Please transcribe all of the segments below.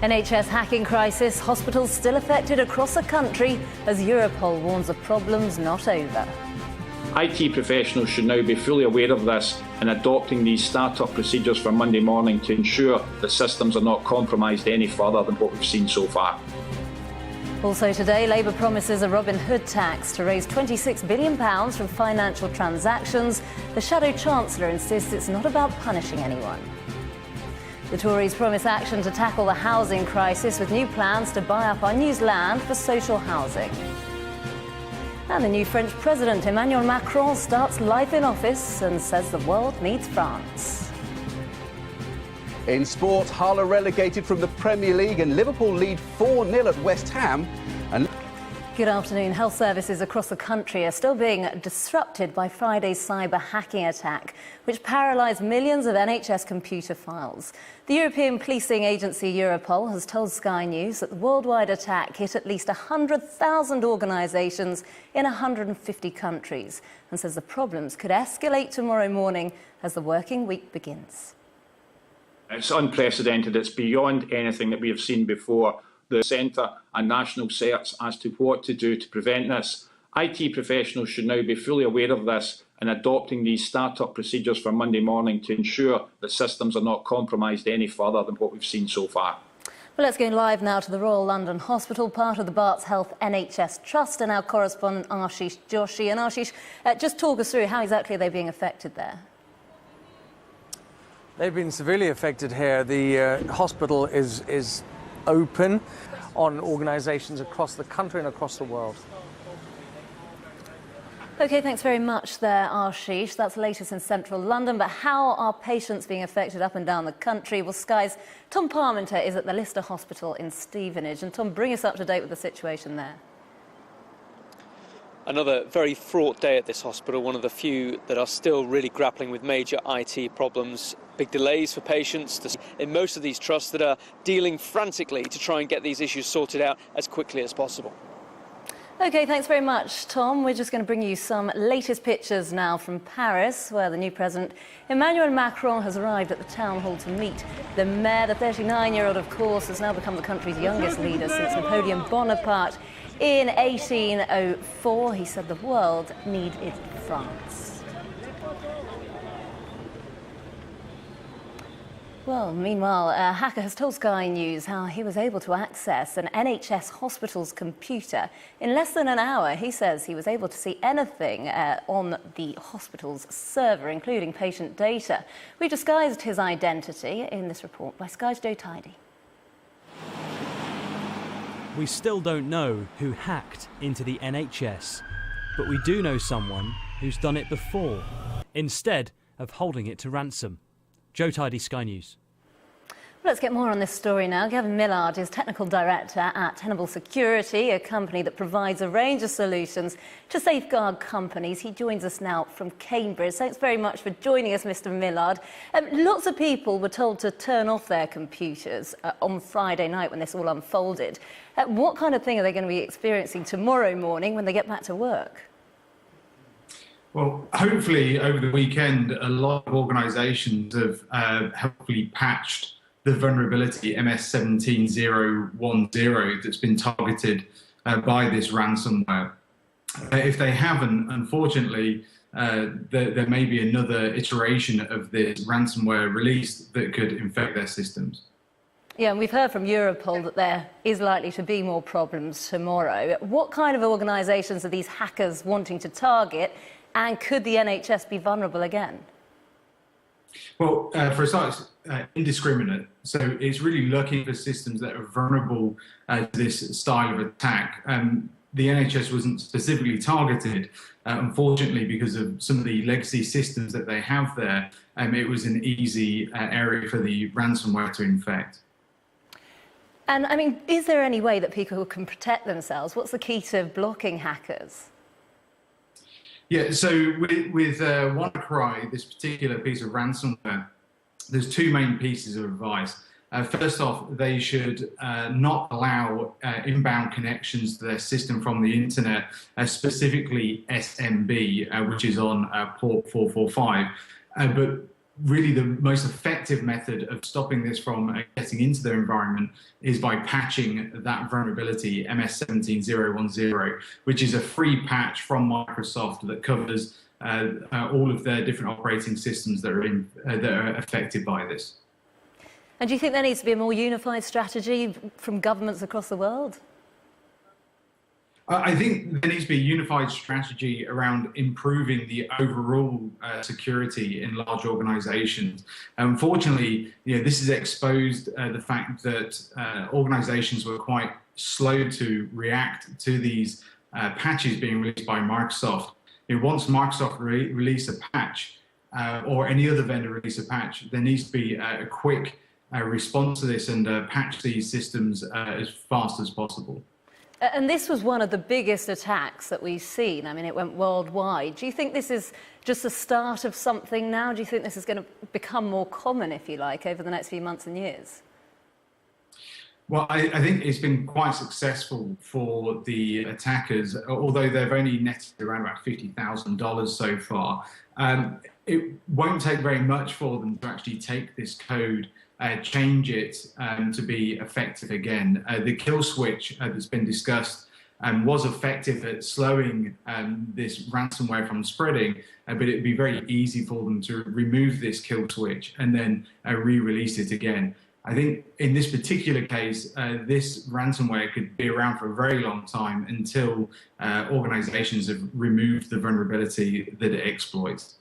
NHS hacking crisis, hospitals still affected across the country as Europol warns of problems not over. IT professionals should now be fully aware of this and adopting these start-up procedures for Monday morning to ensure that systems are not compromised any further than what we've seen so far. Also today, Labour promises a Robin Hood tax to raise £26 billion from financial transactions. The Shadow Chancellor insists it's not about punishing anyone. The Tories promise action to tackle the housing crisis with new plans to buy up unused land for social housing. And the new French President Emmanuel Macron starts life in office and says the world needs France. In sport, Hull are relegated from the Premier League and Liverpool lead 4-0 at West Ham. And good afternoon. Health services across the country are still being disrupted by Friday's cyber hacking attack, which paralysed millions of NHS computer files. The European policing agency Europol has told Sky News that the worldwide attack hit at least 100,000 organisations in 150 countries and says the problems could escalate tomorrow morning as the working week begins. It's unprecedented. It's beyond anything that we have seen before. The centre a national search as to what to do to prevent this. IT professionals should now be fully aware of this and adopting these start-up procedures for Monday morning to ensure that systems are not compromised any further than what we've seen so far. Well, let's go live now to the Royal London Hospital, part of the Barts Health NHS Trust, and our correspondent Ashish Joshi. And Ashish, just talk us through how exactly are they being affected there? They've been severely affected here. The hospital is open on organisations across the country and across the world. OK, thanks very much there, Ashish. That's the latest in central London. But how are patients being affected up and down the country? Well, Sky's Tom Parmenter is at the Lister Hospital in Stevenage. And Tom, bring us up to date with the situation there. Another very fraught day at this hospital, one of the few that are still really grappling with major IT problems. Big delays for patients in most of these trusts that are dealing frantically to try and get these issues sorted out as quickly as possible. OK, thanks very much, Tom. We're just going to bring you some latest pictures now from Paris, where the new president, Emmanuel Macron, has arrived at the town hall to meet the mayor. The 39-year-old, of course, has now become the country's youngest leader since Napoleon Bonaparte in 1804. He said the world needed France. Well, meanwhile, a hacker has told Sky News how he was able to access an NHS hospital's computer. In less than an hour, he says he was able to see anything on the hospital's server, including patient data. We disguised his identity in this report by Sky's Joe Tidy. We still don't know who hacked into the NHS, but we do know someone who's done it before, instead of holding it to ransom. Joe Tidy, Sky News. Let's get more on this story now. Gavin Millard is Technical Director at Tenable Security, a company that provides a range of solutions to safeguard companies. He joins us now from Cambridge. Thanks very much for joining us, Mr. Millard. Lots of people were told to turn off their computers on Friday night when this all unfolded. What kind of thing are they going to be experiencing tomorrow morning when they get back to work? Well, hopefully over the weekend, a lot of organisations have helpfully patched the vulnerability MS17010 that's been targeted by this ransomware. If they haven't, unfortunately, there may be another iteration of this ransomware released that could infect their systems. Yeah, and we've heard from Europol that there is likely to be more problems tomorrow. What kind of organisations are these hackers wanting to target? And could the NHS be vulnerable again? Well, for a start, it's indiscriminate. So it's really looking for systems that are vulnerable to this style of attack. The NHS wasn't specifically targeted, unfortunately, because of some of the legacy systems that they have there. It was an easy area for the ransomware to infect. And, I mean, is there any way that people can protect themselves? What's the key to blocking hackers? Yeah, so with WannaCry, this particular piece of ransomware, there's two main pieces of advice. First off, they should not allow inbound connections to their system from the internet, specifically SMB, which is on port 445. But really the most effective method of stopping this from getting into their environment is by patching that vulnerability, MS17010, which is a free patch from Microsoft that covers all of their different operating systems that are affected by this. And do you think there needs to be a more unified strategy from governments across the world? I think there needs to be a unified strategy around improving the overall security in large organizations. Unfortunately, this has exposed the fact that organizations were quite slow to react to these patches being released by Microsoft. Once Microsoft release a patch or any other vendor release a patch, there needs to be a quick response to this and patch these systems as fast as possible. And this was one of the biggest attacks that we've seen. I mean, it went worldwide. Do you think this is just the start of something now? Do you think this is going to become more common, if you like, over the next few months and years? Well, I think it's been quite successful for the attackers, although they've only netted around about $50,000 so far. It won't take very much for them to actually take this code, change it to be effective again. The kill switch that's been discussed was effective at slowing this ransomware from spreading, but it'd be very easy for them to remove this kill switch and then re-release it again. I think in this particular case, this ransomware could be around for a very long time until organizations have removed the vulnerability that it exploits.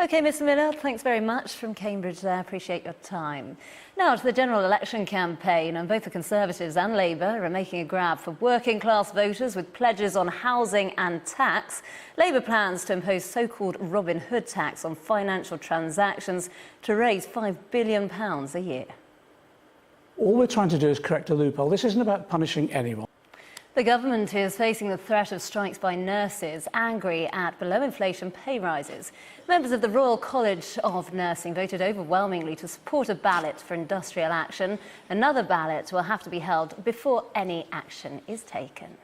OK, Mr Millard, thanks very much from Cambridge there. Appreciate your time. Now to the general election campaign, and both the Conservatives and Labour are making a grab for working class voters with pledges on housing and tax. Labour plans to impose so-called Robin Hood tax on financial transactions to raise £5 billion a year. All we're trying to do is correct a loophole. This isn't about punishing anyone. The government is facing the threat of strikes by nurses, angry at below-inflation pay rises. Members of the Royal College of Nursing voted overwhelmingly to support a ballot for industrial action. Another ballot will have to be held before any action is taken.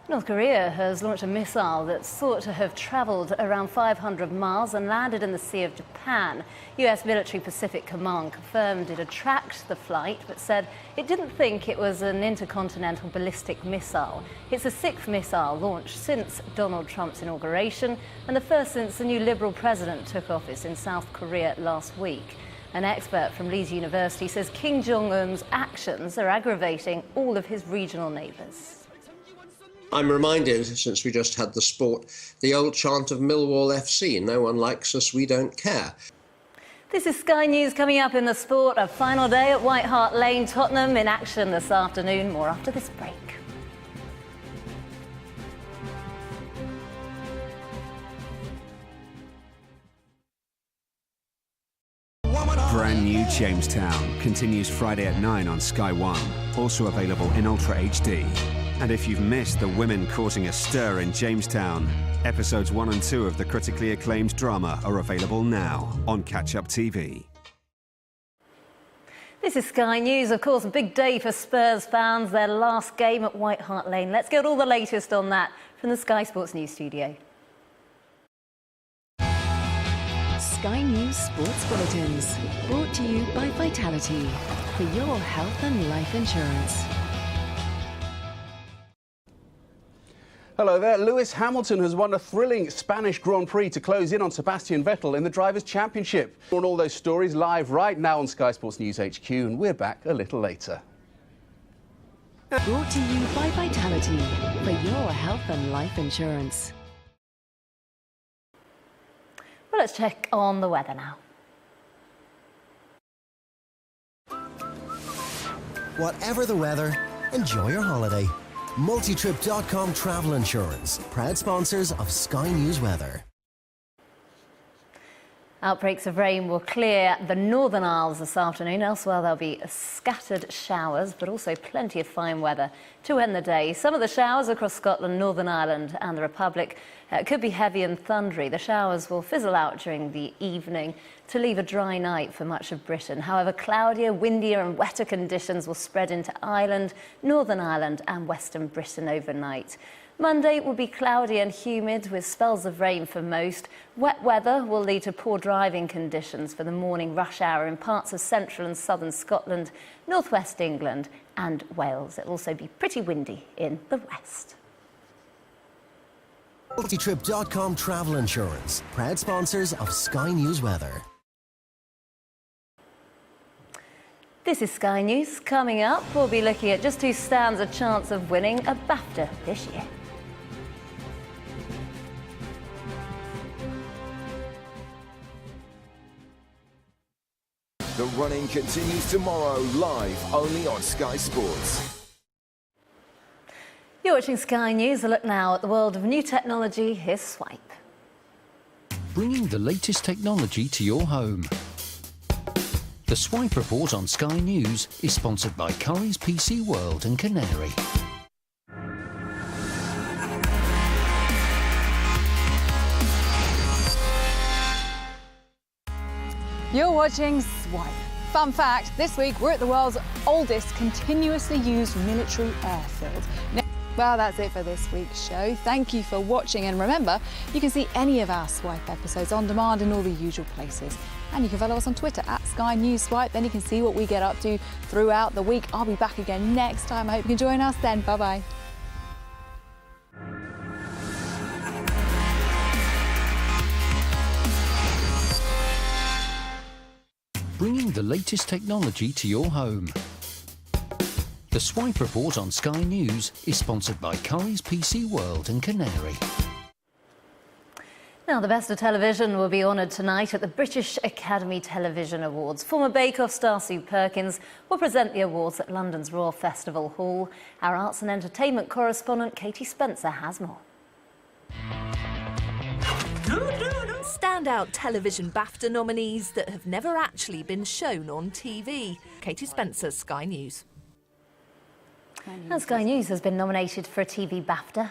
North Korea has launched a missile that's thought to have travelled around 500 miles and landed in the Sea of Japan. US Military Pacific Command confirmed it had tracked the flight, but said it didn't think it was an intercontinental ballistic missile. It's the sixth missile launched since Donald Trump's inauguration and the first since the new Liberal president took office in South Korea last week. An expert from Leeds University says Kim Jong-un's actions are aggravating all of his regional neighbours. I'm reminded, since we just had the sport, the old chant of Millwall FC, no one likes us, we don't care. This is Sky News coming up in the sport. A final day at White Hart Lane, Tottenham in action this afternoon. More after this break. Brand new Jamestown continues Friday at 9 on Sky One, also available in Ultra HD. And if you've missed the women causing a stir in Jamestown, episodes 1 and 2 of the critically acclaimed drama are available now on Catch Up TV. This is Sky News. Of course, a big day for Spurs fans, their last game at White Hart Lane. Let's get all the latest on that from the Sky Sports News studio. Sky News Sports Bulletins, brought to you by Vitality, for your health and life insurance. Hello there. Lewis Hamilton has won a thrilling Spanish Grand Prix to close in on Sebastian Vettel in the Drivers' Championship. On all those stories live right now on Sky Sports News HQ, and we're back a little later. Brought to you by Vitality, for your health and life insurance. Well, let's check on the weather now. Whatever the weather, enjoy your holiday. Multitrip.com Travel Insurance, proud sponsors of Sky News Weather. Outbreaks of rain will clear the Northern Isles this afternoon. Elsewhere, there'll be scattered showers, but also plenty of fine weather to end the day. Some of the showers across Scotland, Northern Ireland and the Republic It could be heavy and thundery. The showers will fizzle out during the evening to leave a dry night for much of Britain. However, cloudier, windier and wetter conditions will spread into Ireland, Northern Ireland and Western Britain overnight. Monday will be cloudy and humid with spells of rain for most. Wet weather will lead to poor driving conditions for the morning rush hour in parts of central and southern Scotland, northwest England and Wales. It'll also be pretty windy in the west. Multitrip.com Travel Insurance, proud sponsors of Sky News Weather. This is Sky News. Coming up, we'll be looking at just who stands a chance of winning a BAFTA this year. The running continues tomorrow, live only on Sky Sports. You're watching Sky News. A look now at the world of new technology. Here's Swipe. Bringing the latest technology to your home. The Swipe Report on Sky News is sponsored by Currys PC World and Canary. You're watching Swipe. Fun fact, this week we're at the world's oldest continuously used military airfield. Well, that's it for this week's show. Thank you for watching, and remember, you can see any of our Swipe episodes on demand in all the usual places. And you can follow us on Twitter at Sky News Swipe, then you can see what we get up to throughout the week. I'll be back again next time. I hope you can join us then. Bye-bye. Bringing the latest technology to your home. The Swipe Report on Sky News is sponsored by Currys PC World and Canary. Now, the best of television will be honoured tonight at the British Academy Television Awards. Former Bake Off star Sue Perkins will present the awards at London's Royal Festival Hall. Our arts and entertainment correspondent Katie Spencer has more. Standout television BAFTA nominees that have never actually been shown on TV. Katie Spencer, Sky News. And Sky News has been nominated for a TV BAFTA.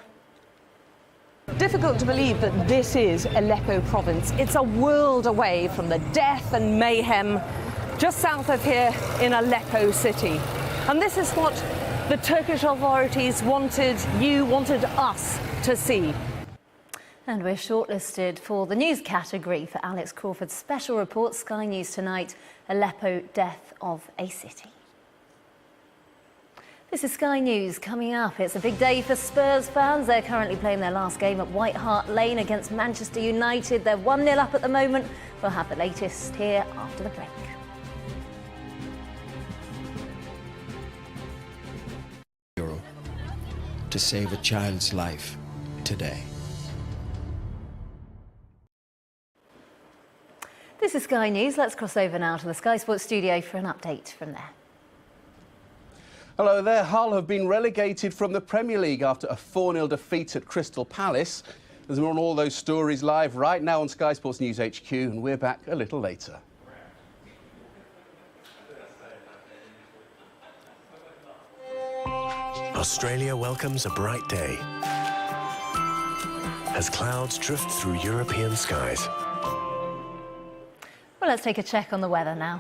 Difficult to believe that this is Aleppo province. It's a world away from the death and mayhem just south of here in Aleppo city. And this is what the Turkish authorities wanted us to see. And we're shortlisted for the news category for Alex Crawford's special report, Sky News Tonight, Aleppo, Death of a City. This is Sky News. Coming up, it's a big day for Spurs fans. They're currently playing their last game at White Hart Lane against Manchester United. They're 1-0 up at the moment. We'll have the latest here after the break. Euro to save a child's life today. This is Sky News. Let's cross over now to the Sky Sports studio for an update from there. Hello there. Hull have been relegated from the Premier League after a 4-0 defeat at Crystal Palace. There's more on all those stories live right now on Sky Sports News HQ, and we're back a little later. Australia welcomes a bright day as clouds drift through European skies. Well, let's take a check on the weather now.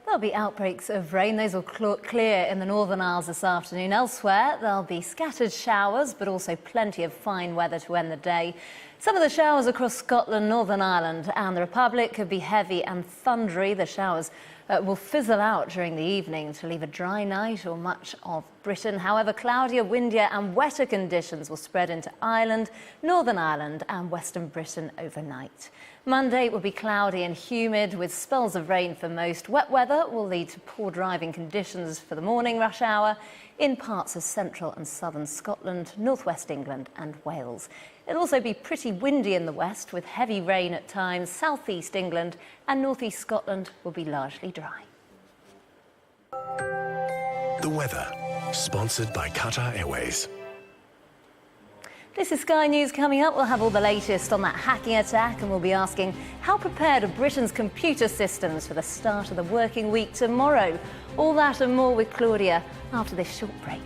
There'll be outbreaks of rain. Those will clear in the Northern Isles this afternoon. Elsewhere, there'll be scattered showers, but also plenty of fine weather to end the day. Some of the showers across Scotland, Northern Ireland and the Republic could be heavy and thundery. The showers will fizzle out during the evening to leave a dry night or much of Britain. However, cloudier, windier and wetter conditions will spread into Ireland, Northern Ireland and Western Britain overnight. Monday will be cloudy and humid with spells of rain for most. Wet weather will lead to poor driving conditions for the morning rush hour in parts of central and southern Scotland, northwest England and Wales. It'll also be pretty windy in the west with heavy rain at times. Southeast England and northeast Scotland will be largely dry. The weather, sponsored by Qatar Airways. This is Sky News. Coming up, we'll have all the latest on that hacking attack and we'll be asking how prepared are Britain's computer systems for the start of the working week tomorrow. All that and more with Claudia after this short break.